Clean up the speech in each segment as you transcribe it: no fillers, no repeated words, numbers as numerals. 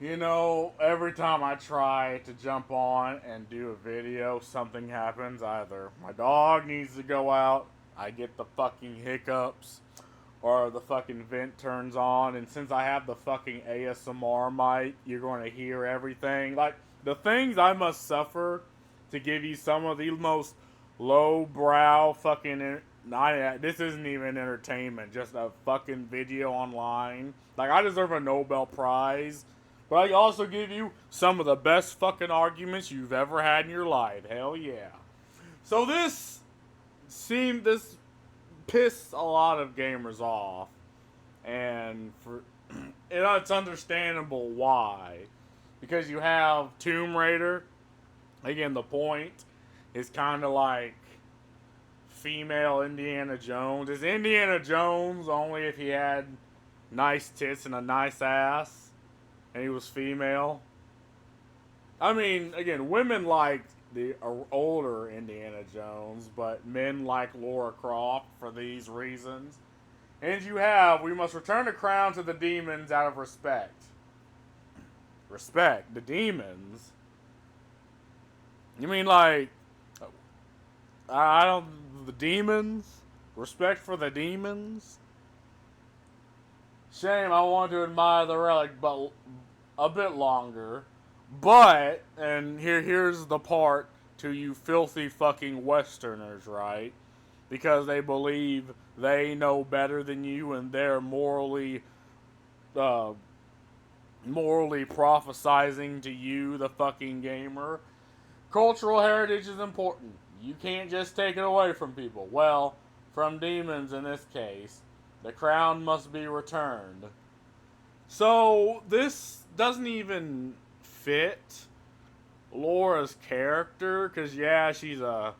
You know, every time I try to jump on and do a video, something happens. Either my dog needs to go out, I get the fucking hiccups, or the fucking vent turns on. And since I have the fucking ASMR mic, you're going to hear everything. Like, the things I must suffer to give you some of the most low-brow fucking. Not, this isn't even entertainment, just a fucking video online. Like, I deserve a Nobel Prize, but I also give you some of the best fucking arguments you've ever had in your life. Hell yeah. So this pissed a lot of gamers off, and it's understandable why, because you have Tomb Raider. Again, the point is kind of like female Indiana Jones. Is Indiana Jones only if he had nice tits and a nice ass, and he was female? I mean, again, women like the older Indiana Jones, but men like Laura Croft for these reasons. And you have, we must return the crown to the demons out of respect. Respect? The demons? You mean like, I don't, the demons? Respect for the demons? Shame, I want to admire the relic, but a bit longer. But, and here's the part to you filthy fucking Westerners, right? Because they believe they know better than you and they're uh, morally prophesizing to you, the fucking gamer. Cultural heritage is important. You can't just take it away from people. Well, from demons in this case. The crown must be returned. So, this doesn't even fit Laura's character, because, yeah, she's a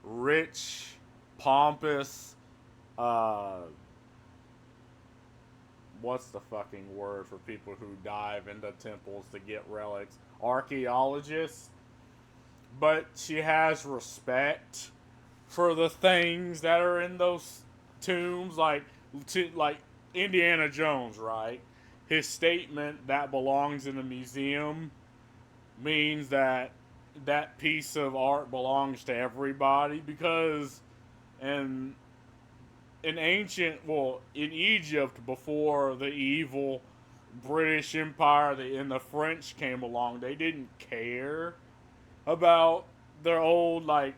rich, pompous, uh, what's the fucking word for people who dive into temples to get relics? Archaeologist. But she has respect for the things that are in those tombs, like Indiana Jones, right? His statement that belongs in a museum means that that piece of art belongs to everybody, because in in Egypt, before the evil British Empire and the French came along, they didn't care about their old, like,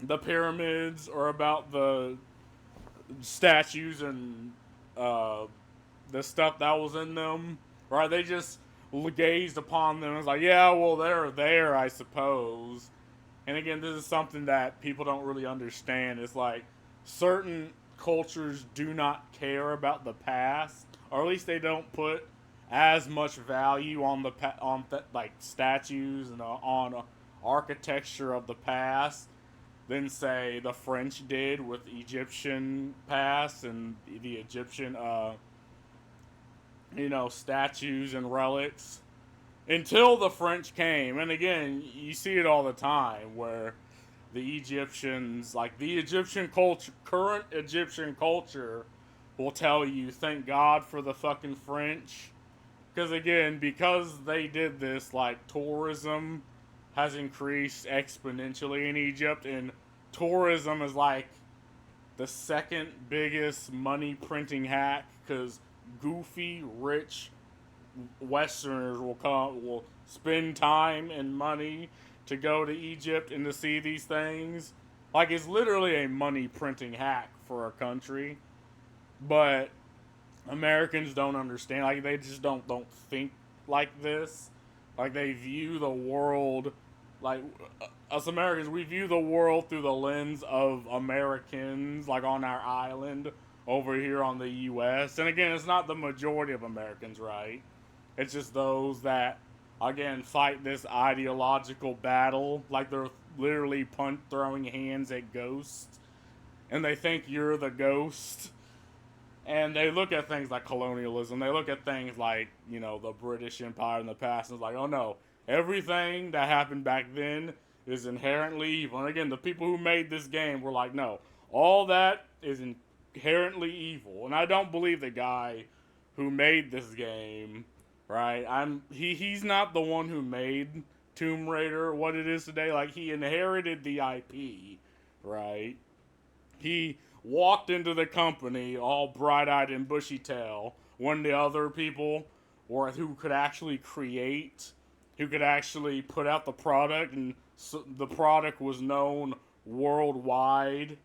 the pyramids, or about the statues and uh, the stuff that was in them, right? They just gazed upon them and was like, yeah, well, they're there, I suppose. And again, this is something that people don't really understand. It's like certain cultures do not care about the past, or at least they don't put as much value on like statues and on architecture of the past than say the French did with Egyptian past and the Egyptian statues and relics, until the French came. And again, you see it all the time where the Egyptians, like the Egyptian culture, current Egyptian culture, will tell you, thank God for the fucking French. Because again, because they did this, like, tourism has increased exponentially in Egypt, and tourism is like the second biggest money printing hack, because goofy, rich Westerners will spend time and money to go to Egypt and to see these things. Like, it's literally a money printing hack for a country, but Americans don't understand. Like, they just don't think like this. Like, they view the world like us Americans. We view the world through the lens of Americans, like on our island over here on the U.S. And again, it's not the majority of Americans, right? It's just those that, again, fight this ideological battle, like they're literally punt throwing hands at ghosts, and they think you're the ghost. And they look at things like colonialism. They look at things like, the British Empire in the past, and it's like, oh no, everything that happened back then is inherently evil. And again, the people who made this game were like, no, all that is inherently evil. And I don't believe the guy who made this game, right? He's not the one who made Tomb Raider what it is today. Like, he inherited the IP, right? He walked into the company all bright-eyed and bushy-tailed when the other people or who could actually create, who could actually put out the product, and so the product was known worldwide.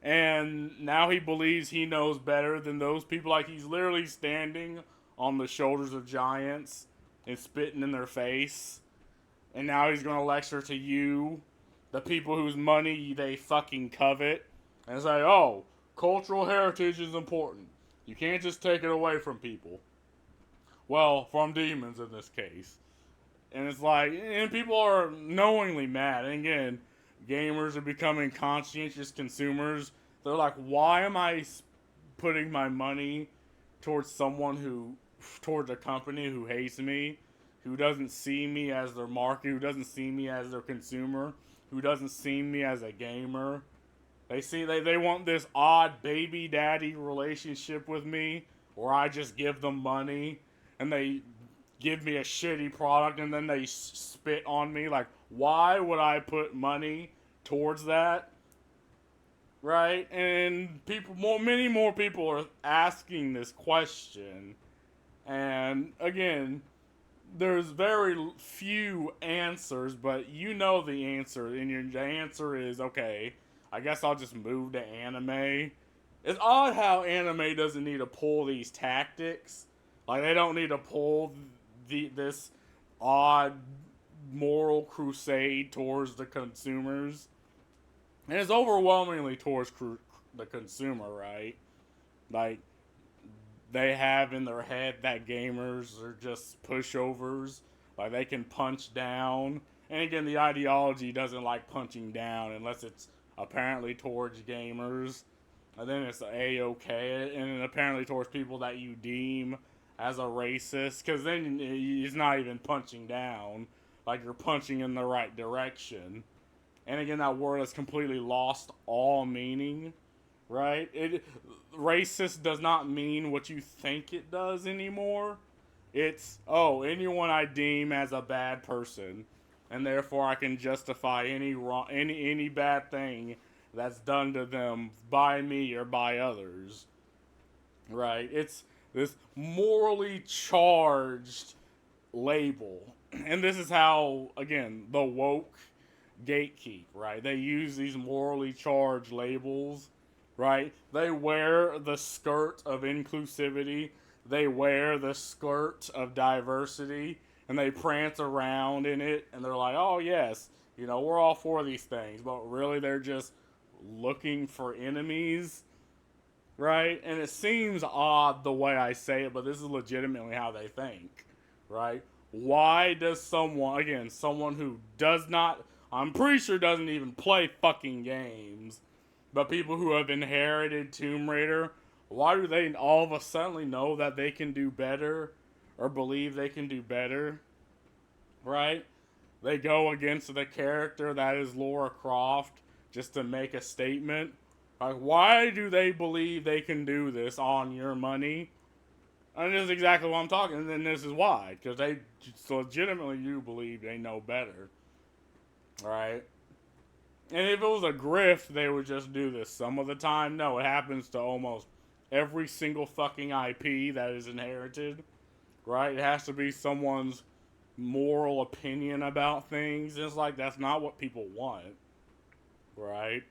And now he believes he knows better than those people. Like, he's literally standing on the shoulders of giants and spitting in their face. And now he's going to lecture to you, the people whose money they fucking covet, and say, oh, cultural heritage is important. You can't just take it away from people. Well, from demons in this case. And it's like, and people are knowingly mad. And again, gamers are becoming conscientious consumers. They're like, why am I putting my money towards someone who, towards a company who hates me, who doesn't see me as their market, who doesn't see me as their consumer, who doesn't see me as a gamer? They want this odd baby daddy relationship with me where I just give them money and they give me a shitty product and then they spit on me. Like, why would I put money towards that? Right? And many more people are asking this question. And again, there's very few answers, but you know the answer, and the answer is okay. I guess I'll just move to anime. It's odd how anime doesn't need to pull these tactics. Like, they don't need to pull this odd moral crusade towards the consumers, and it's overwhelmingly towards the consumer, right? Like, they have in their head that gamers are just pushovers. Like, they can punch down. And again, the ideology doesn't like punching down unless it's apparently towards gamers. And then it's A-okay. And then apparently towards people that you deem as a racist. Because then it's not even punching down. Like, you're punching in the right direction. And again, that word has completely lost all meaning, right? Racist does not mean what you think it does anymore. It's, oh, anyone I deem as a bad person, and therefore I can justify any bad thing that's done to them by me or by others. Right? It's this morally charged label. And this is how, again, the woke gatekeep, right? They use these morally charged labels, right? They wear the skirt of inclusivity, they wear the skirt of diversity, and they prance around in it, and they're like, oh, yes, we're all for these things, but really they're just looking for enemies, right? And it seems odd the way I say it, but this is legitimately how they think, right? Why does someone who does not, I'm pretty sure doesn't even play fucking games, but people who have inherited Tomb Raider, why do they all of a sudden know that they can do better or believe they can do better, right? They go against the character that is Lara Croft just to make a statement. Like, why do they believe they can do this on your money? And this is exactly what I'm talking. And then this is why, because they legitimately do believe they know better, right? And if it was a grift, they would just do this. Some of the time, no, it happens to almost every single fucking IP that is inherited, right? It has to be someone's moral opinion about things. It's like, that's not what people want, right?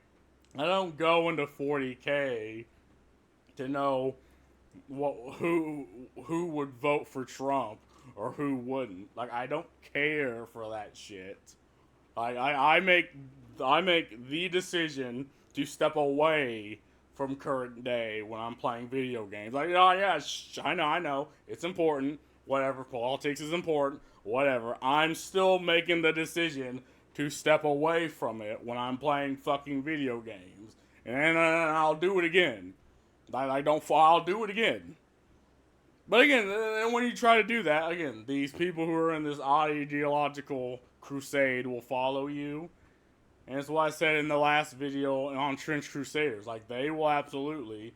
I don't go into 40K to know who would vote for Trump or who wouldn't. Like, I don't care for that shit. I make the decision to step away from current day when I'm playing video games. Like, oh yeah, I know, it's important. Whatever, politics is important. Whatever, I'm still making the decision to step away from it when I'm playing fucking video games, and I'll do it again. I'll do it again. But again, when you try to do that, again, these people who are in this ideological crusade will follow you. And it's what I said in the last video on Trench Crusaders. Like, they will absolutely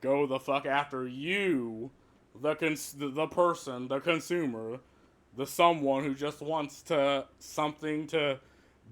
go the fuck after you the person, the consumer, the someone who just wants to something to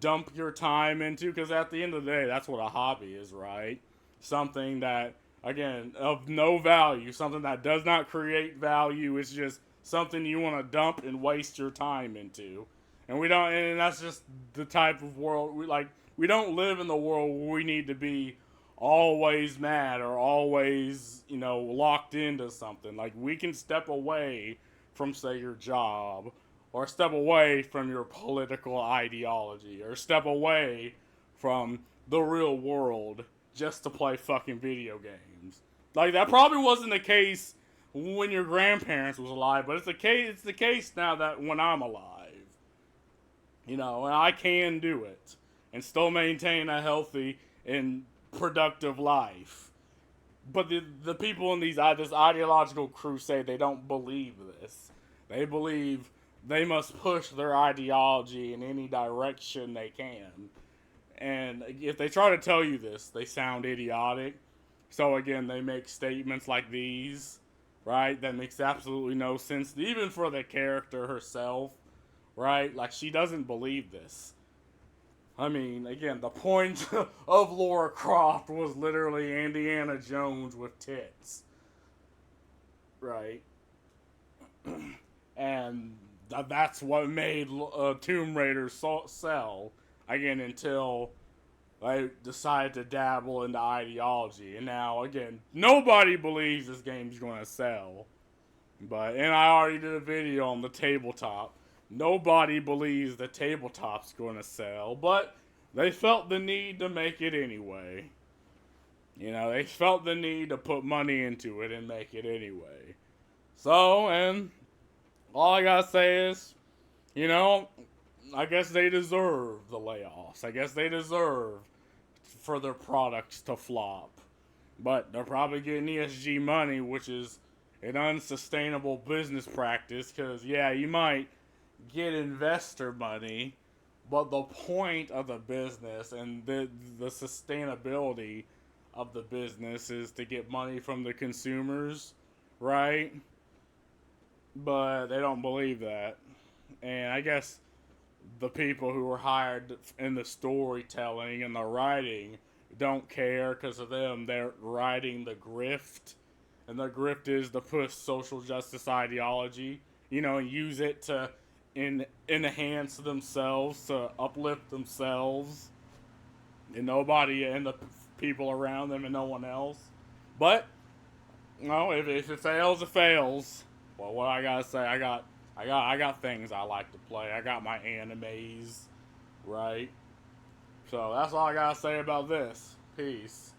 dump your time into, because at the end of the day, that's what a hobby is, right? Something that, again, of no value, something that does not create value. It's just something you want to dump and waste your time into. And we don't, and that's just the type of world we like. We don't live in the world where we need to be always mad or always, locked into something. Like, we can step away from, say, your job, or step away from your political ideology, or step away from the real world just to play fucking video games. Like, that probably wasn't the case when your grandparents was alive, but it's the case now that when I'm alive. And I can do it and still maintain a healthy and productive life. But the people in this ideological crusade, they don't believe this. They believe they must push their ideology in any direction they can. And if they try to tell you this, they sound idiotic. So again, they make statements like these, right? That makes absolutely no sense, even for the character herself, right? Like, she doesn't believe this. I mean, again, the point of Laura Croft was literally Indiana Jones with tits, right? And that's what made Tomb Raider sell. Again, until I decided to dabble into ideology. And now, again, nobody believes this game's going to sell. And I already did a video on the tabletop. Nobody believes the tabletop's going to sell, but they felt the need to make it anyway. They felt the need to put money into it and make it anyway. So, and all I gotta say is, I guess they deserve the layoffs. I guess they deserve for their products to flop. But they're probably getting ESG money, which is an unsustainable business practice, because, yeah, you might get investor money, but the point of the business and the sustainability of the business is to get money from the consumers, right? But they don't believe that. And I guess the people who were hired in the storytelling and the writing don't care, because of them, they're writing the grift. And the grift is to push social justice ideology, and use it to enhance themselves, to uplift themselves, and nobody and the people around them and no one else. But if it fails, it fails. Well, what I gotta say, I got things I like to play. I got my animes, right? So that's all I gotta say about this. Peace.